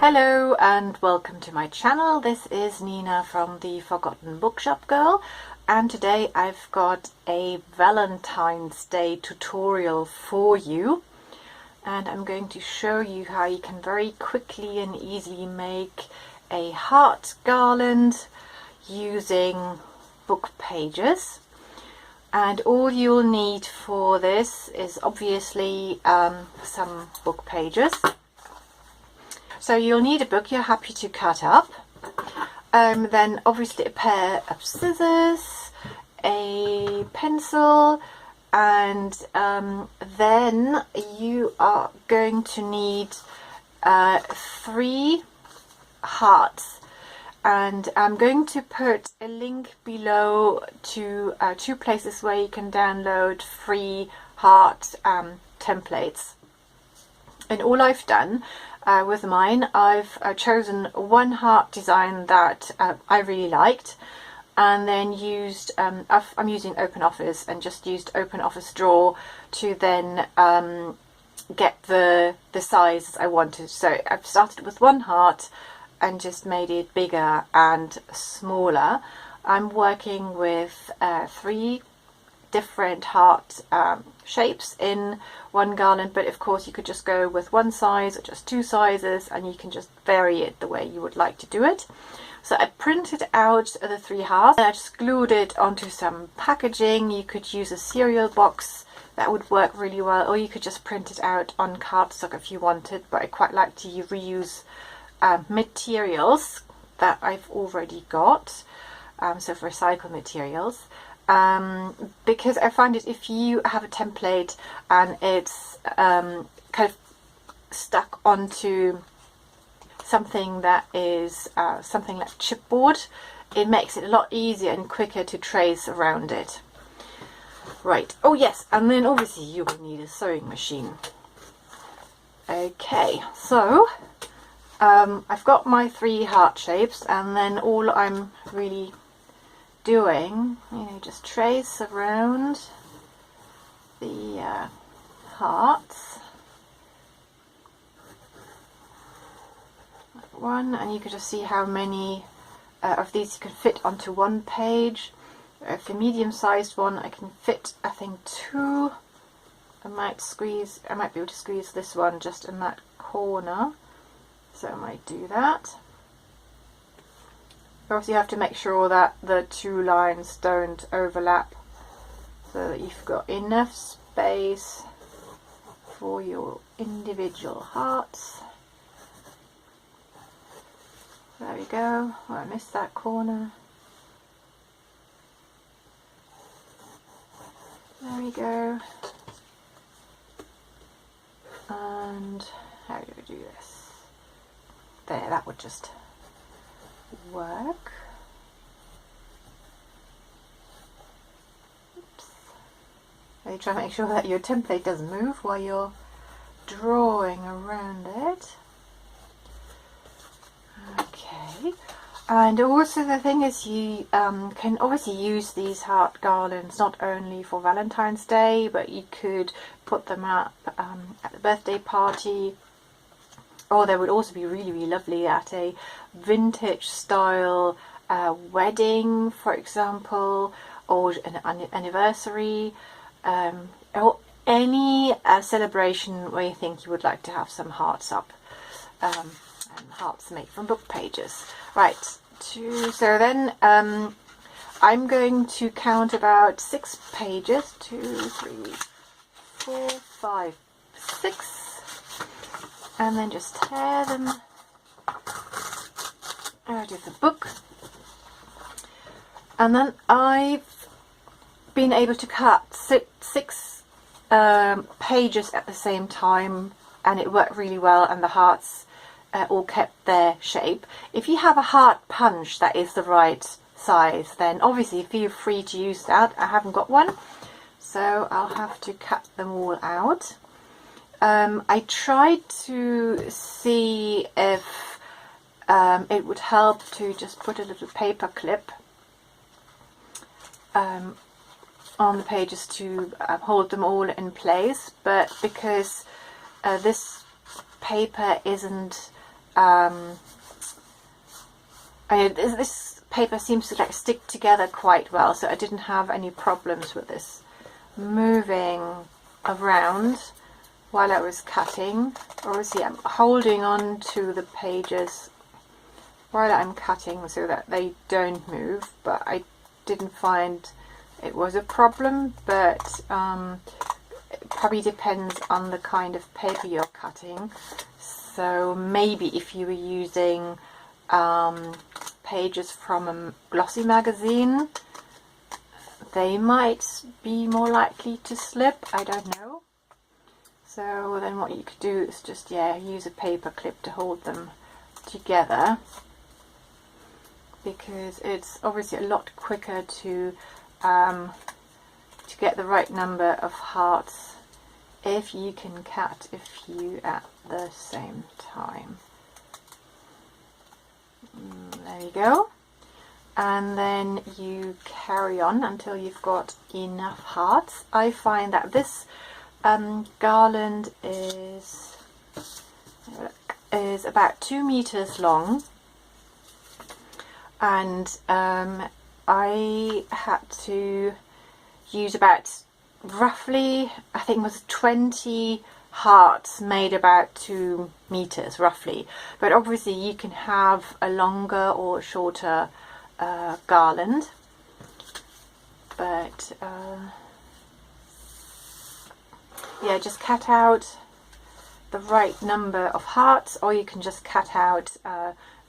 Hello and welcome to my channel. This is Nina from the Forgotten Bookshop Girl, and today I've got a Valentine's Day tutorial for you, and I'm going to show you how you can very quickly and easily make a heart garland using book pages. And all you'll need for this is obviously some book pages. So you'll need a book you're happy to cut up, then obviously a pair of scissors, a pencil, and then you are going to need 3 hearts. And I'm going to put a link below to 2 places where you can download free heart templates. And all I've done with mine, I've chosen one heart design that I really liked, and then used, I'm using OpenOffice, and just used OpenOffice Draw to then get the size I wanted. So I've started with one heart and just made it bigger and smaller. I'm working with 3 different heart shapes in one garland, but of course you could just go with one size or just 2 sizes, and you can just vary it the way you would like to do it. So I printed out the 3 hearts and I just glued it onto some packaging. You could use a cereal box, that would work really well, or you could just print it out on cardstock if you wanted, but I quite like to reuse materials that I've already got, so for recycled materials. Because I find it, if you have a template and it's kind of stuck onto something that is something like chipboard, it makes it a lot easier and quicker to trace around it. Right, oh yes, and then obviously you will need a sewing machine. Okay, so I've got my 3 heart shapes, and then all I'm really doing, just trace around the hearts. Like one, and you can just see how many of these you can fit onto one page. For a medium-sized one, I can fit, I think, 2. I might be able to squeeze this one just in that corner, so I might do that. Of course, you have to make sure that the 2 lines don't overlap, so that you've got enough space for your individual hearts. There we go. Oh, I missed that corner. There we go. And how do we do this? There, that would just work. Oops. So you try to make sure that your template doesn't move while you're drawing around it. Okay, and also the thing is, you can obviously use these heart garlands not only for Valentine's Day, but you could put them up at the birthday party. Or they would also be really, really lovely at a vintage style wedding, for example, or an anniversary, or any celebration where you think you would like to have some hearts up, and hearts made from book pages. Right, so then I'm going to count about 6 pages, 2, 3, 4, 5, 6. And then just tear them out of the book. And then I've been able to cut 6 pages at the same time, and it worked really well, and the hearts all kept their shape. If you have a heart punch that is the right size, then obviously feel free to use that. I haven't got one, so I'll have to cut them all out. I tried to see if it would help to just put a little paper clip on the pages to hold them all in place, but because this paper isn't this paper seems to like stick together quite well, so I didn't have any problems with this moving around while I was cutting. Obviously I'm holding on to the pages while I'm cutting so that they don't move, but I didn't find it was a problem. But it probably depends on the kind of paper you're cutting. So maybe if you were using pages from a glossy magazine, they might be more likely to slip, I don't know. So then what you could do is just, yeah, use a paper clip to hold them together, because it's obviously a lot quicker to get the right number of hearts if you can cut a few at the same time. There you go. And then you carry on until you've got enough hearts. I find that this garland is about 2 meters long, and I had to use about roughly, I think it was 20 hearts made about 2 meters roughly. But obviously you can have a longer or shorter garland, but yeah, just cut out the right number of hearts, or you can just cut out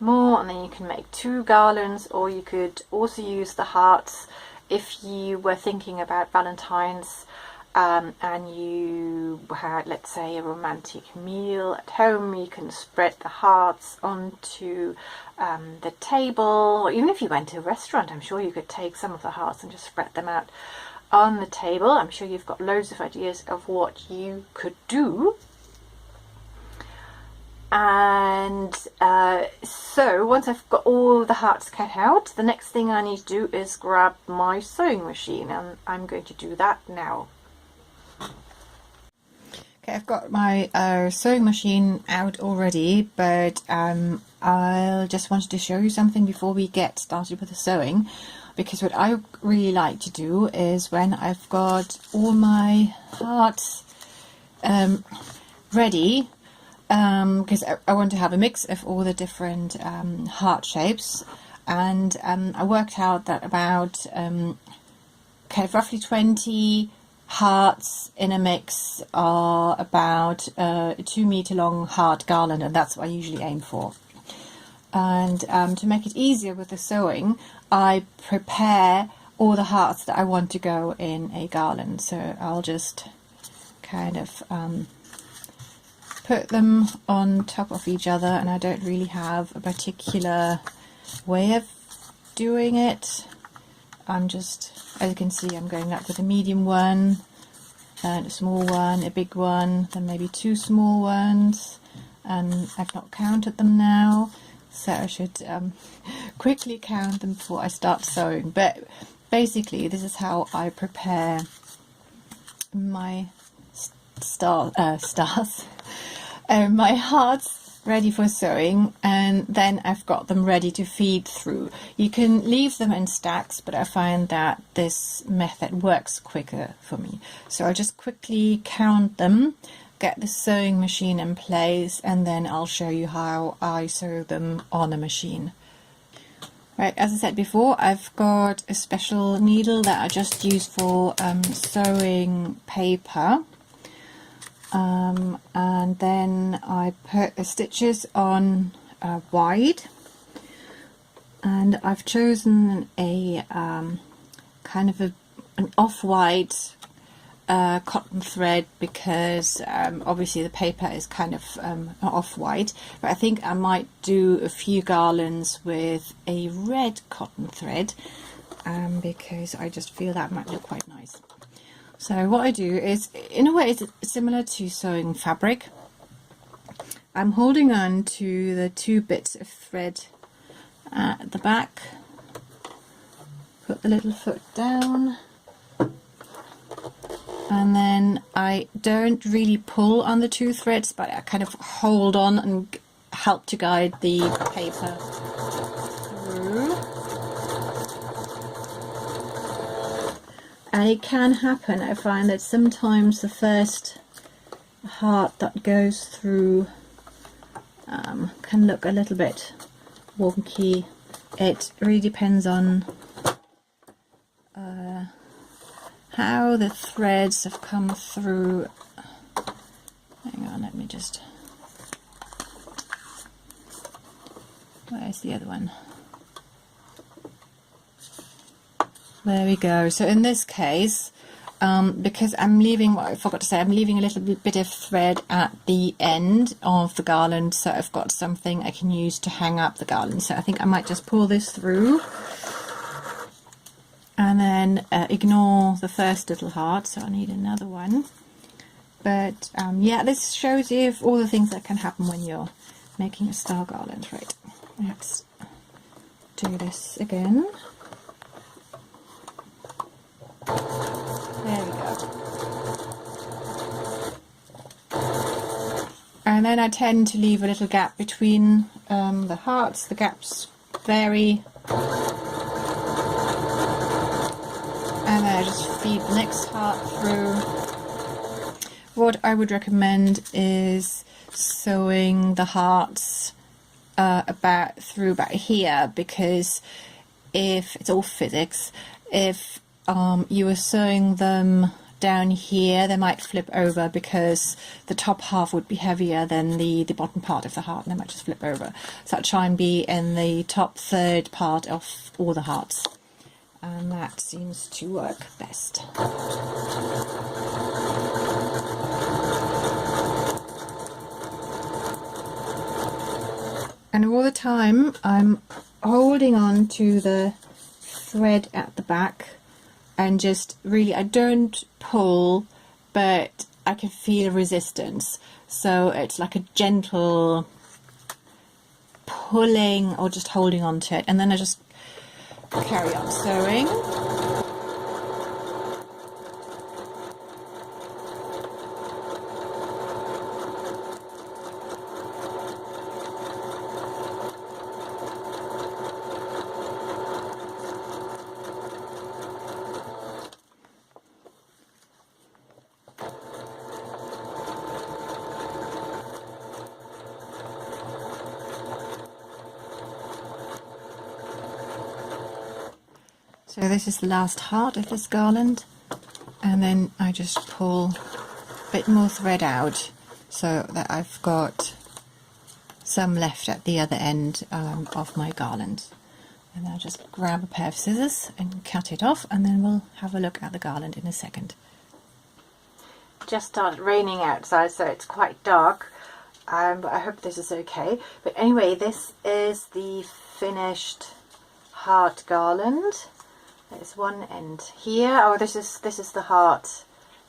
more and then you can make 2 garlands, or you could also use the hearts if you were thinking about Valentine's and you had, let's say, a romantic meal at home. You can spread the hearts onto the table, or even if you went to a restaurant, I'm sure you could take some of the hearts and just spread them out on the table. I'm sure you've got loads of ideas of what you could do. And so once I've got all the hearts cut out, the next thing I need to do is grab my sewing machine, and I'm going to do that now. Okay, I've got my sewing machine out already, but I just wanted to show you something before we get started with the sewing, because what I really like to do is, when I've got all my hearts ready, because I want to have a mix of all the different heart shapes, and I worked out that about kind of roughly 20 hearts in a mix are about a 2 meter long heart garland, and that's what I usually aim for. And to make it easier with the sewing, I prepare all the hearts that I want to go in a garland. So I'll just kind of put them on top of each other, and I don't really have a particular way of doing it. I'm just, as you can see, I'm going up with a medium one, and a small one, a big one, then maybe 2 small ones, and I've not counted them now, so I should quickly count them before I start sewing. But basically this is how I prepare my stars, my hearts ready for sewing, and then I've got them ready to feed through. You can leave them in stacks, but I find that this method works quicker for me. So I just quickly count them, get the sewing machine in place, and then I'll show you how I sew them on a machine. Right, as I said before, I've got a special needle that I just use for sewing paper. And then I put the stitches on wide, and I've chosen a kind of an off-white cotton thread, because obviously the paper is kind of off-white, but I think I might do a few garlands with a red cotton thread, because I just feel that might look quite nice. So what I do is, in a way, it's similar to sewing fabric. I'm holding on to the 2 bits of thread at the back, put the little foot down, and then I don't really pull on the 2 threads, but I kind of hold on help to guide the paper through. And it can happen, I find that sometimes the first heart that goes through can look a little bit wonky. It really depends on how the threads have come through. Hang on, let me just... Where's the other one? There we go. So in this case, because I'm leaving, what I forgot to say, I'm leaving a little bit of thread at the end of the garland, so I've got something I can use to hang up the garland. So I think I might just pull this through and then ignore the first little heart, so I need another one. But yeah, this shows you all the things that can happen when you're making a star garland. Right, let's do this again. There we go. And then I tend to leave a little gap between the hearts. The gaps vary. And then I just feed the next heart through. What I would recommend is sewing the hearts about here, because if it's all physics, if you were sewing them down here, they might flip over because the top half would be heavier than the bottom part of the heart, and they might just flip over. So I try and be in the top third part of all the hearts, and that seems to work best. And all the time I'm holding on to the thread at the back, and just really, I don't pull, but I can feel resistance. So it's like a gentle pulling or just holding on to it, and then I just carry on sewing. So this is the last heart of this garland, and then I just pull a bit more thread out so that I've got some left at the other end of my garland. And I'll just grab a pair of scissors and cut it off, and then we'll have a look at the garland in a second. Just started raining outside, so it's quite dark, but I hope this is okay. But anyway, this is the finished heart garland. There's one end here. Oh, this is the heart.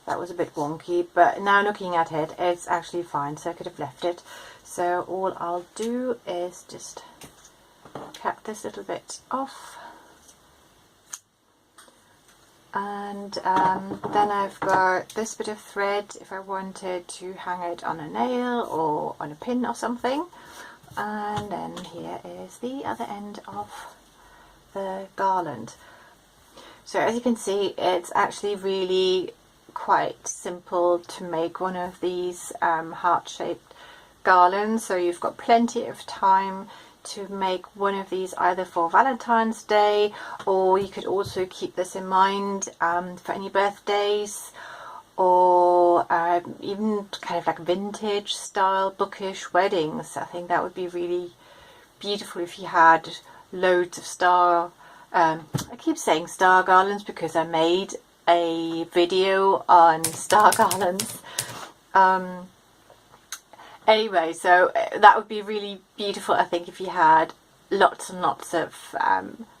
That was a bit wonky, but now looking at it, it's actually fine, so I could have left it. So all I'll do is just cut this little bit off, and then I've got this bit of thread if I wanted to hang it on a nail or on a pin or something. And then here is the other end of the garland. So as you can see, it's actually really quite simple to make one of these heart-shaped garlands. So you've got plenty of time to make one of these either for Valentine's Day, or you could also keep this in mind for any birthdays, or even kind of like vintage style bookish weddings. I think that would be really beautiful if you had loads of star I keep saying star garlands because I made a video on star garlands. Anyway, so that would be really beautiful, I think, if you had lots and lots of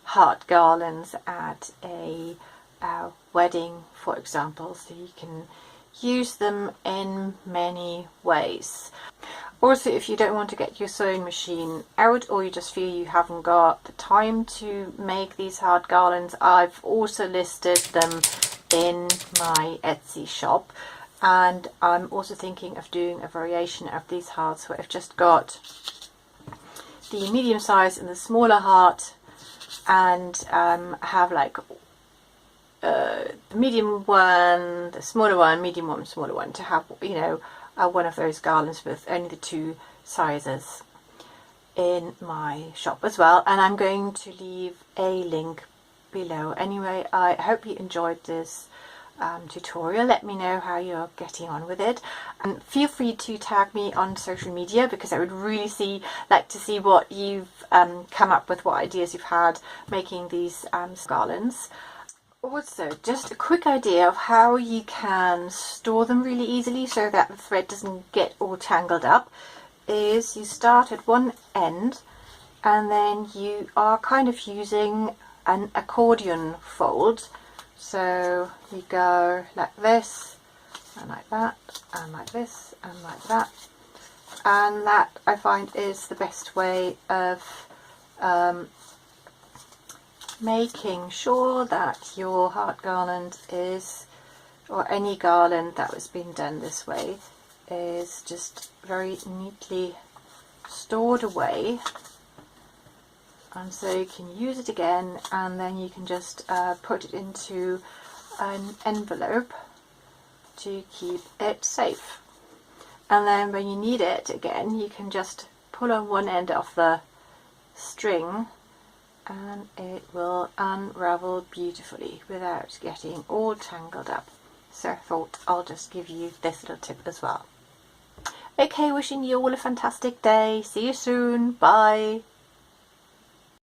heart garlands at a wedding, for example, so you can use them in many ways. Also, if you don't want to get your sewing machine out, or you just feel you haven't got the time to make these heart garlands, I've also listed them in my Etsy shop, and I'm also thinking of doing a variation of these hearts where I've just got the medium size and the smaller heart, and have like the medium one, the smaller one, medium one, smaller one, to have, you know, one of those garlands with only the 2 sizes in my shop as well. And I'm going to leave a link below. Anyway, I hope you enjoyed this tutorial. Let me know how you're getting on with it, and feel free to tag me on social media, because I would really like to see what you've come up with, what ideas you've had making these garlands. Also, just a quick idea of how you can store them really easily so that the thread doesn't get all tangled up is you start at one end, and then you are kind of using an accordion fold. So you go like this, and like that, and like this, and like that. And that, I find, is the best way of making sure that your heart garland is, or any garland that was being done this way, is just very neatly stored away, and so you can use it again, and then you can just put it into an envelope to keep it safe. And then when you need it again, you can just pull on one end of the string and it will unravel beautifully without getting all tangled up. So I thought I'll just give you this little tip as well. Okay, wishing you all a fantastic day. See you soon. Bye.